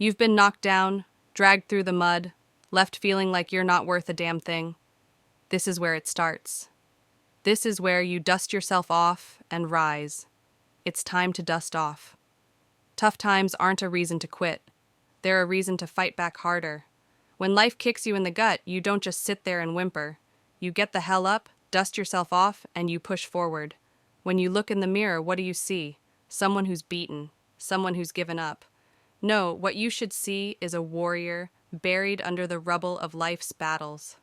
You've been knocked down, dragged through the mud, left feeling like you're not worth a damn thing. This is where it starts. This is where you dust yourself off and rise. It's time to dust off. Tough times aren't a reason to quit. They're a reason to fight back harder. When life kicks you in the gut, you don't just sit there and whimper. You get the hell up, dust yourself off, and you push forward. When you look in the mirror, what do you see? Someone who's beaten, someone who's given up. No, what you should see is a warrior buried under the rubble of life's battles.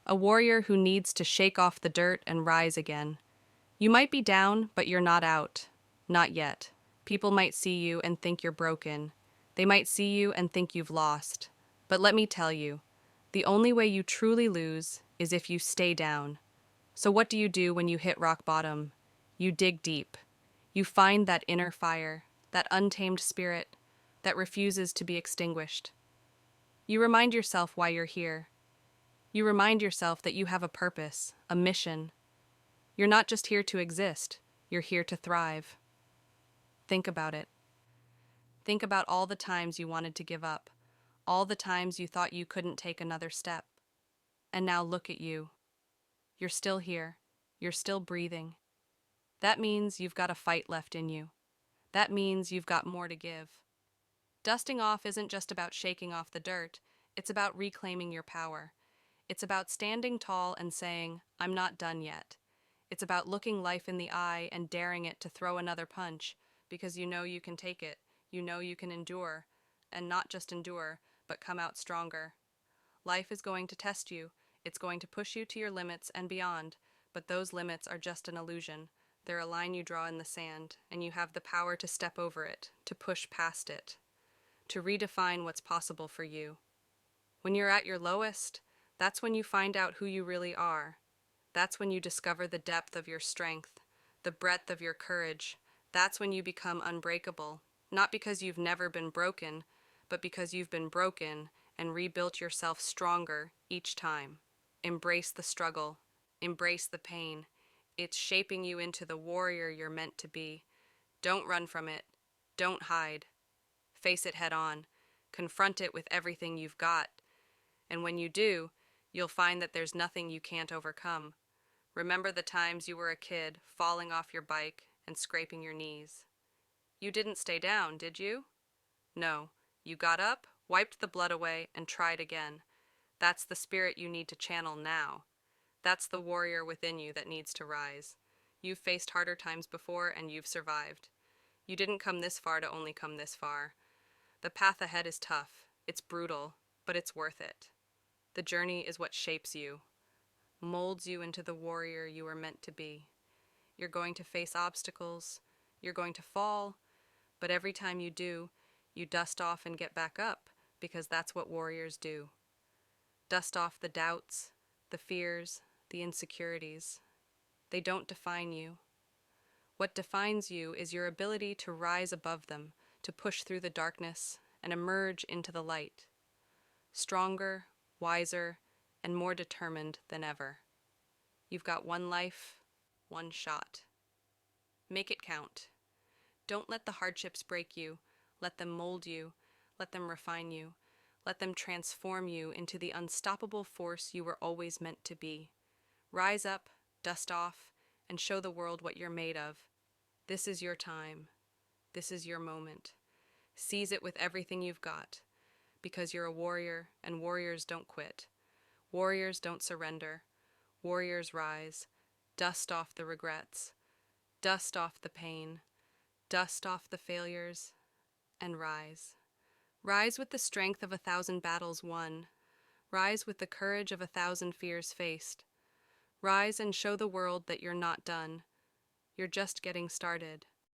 A warrior who needs to shake off the dirt and rise again. You might be down, but you're not out. Not yet. People might see you and think you're broken. They might see you and think you've lost. But let me tell you, the only way you truly lose is if you stay down. So what do you do when you hit rock bottom? You dig deep. You find that inner fire, that untamed spirit that refuses to be extinguished. You remind yourself why you're here. You remind yourself that you have a purpose, a mission. You're not just here to exist, you're here to thrive. Think about it. Think about all the times you wanted to give up, all the times you thought you couldn't take another step. And now look at you. You're still here. You're still breathing. That means you've got a fight left in you. That means you've got more to give. Dusting off isn't just about shaking off the dirt, it's about reclaiming your power. It's about standing tall and saying, I'm not done yet. It's about looking life in the eye and daring it to throw another punch, because you know you can take it, you know you can endure, and not just endure, but come out stronger. Life is going to test you, it's going to push you to your limits and beyond, but those limits are just an illusion. They're a line you draw in the sand, and you have the power to step over it, to push past it, to redefine what's possible for you. When you're at your lowest, that's when you find out who you really are. That's when you discover the depth of your strength, the breadth of your courage. That's when you become unbreakable, not because you've never been broken, but because you've been broken and rebuilt yourself stronger each time. Embrace the struggle. Embrace the pain. It's shaping you into the warrior you're meant to be. Don't run from it. Don't hide. Face it head on. Confront it with everything you've got. And when you do, you'll find that there's nothing you can't overcome. Remember the times you were a kid, falling off your bike and scraping your knees. You didn't stay down, did you? No. You got up, wiped the blood away, and tried again. That's the spirit you need to channel now. That's the warrior within you that needs to rise. You've faced harder times before, and you've survived. You didn't come this far to only come this far. The path ahead is tough. It's brutal, but it's worth it. The journey is what shapes you, molds you into the warrior you are meant to be. You're going to face obstacles, you're going to fall, but every time you do, you dust off and get back up, because that's what warriors do. Dust off the doubts, the fears, the insecurities. They don't define you. What defines you is your ability to rise above them, to push through the darkness and emerge into the light. Stronger, wiser, and more determined than ever. You've got one life, one shot. Make it count. Don't let the hardships break you. Let them mold you. Let them refine you. Let them transform you into the unstoppable force you were always meant to be. Rise up, dust off, and show the world what you're made of. This is your time. This is your moment. Seize it with everything you've got, because you're a warrior, and warriors don't quit. Warriors don't surrender. Warriors rise. Dust off the regrets. Dust off the pain. Dust off the failures, and rise. Rise with the strength of 1,000 battles won. Rise with the courage of 1,000 fears faced. Rise and show the world that you're not done. You're just getting started.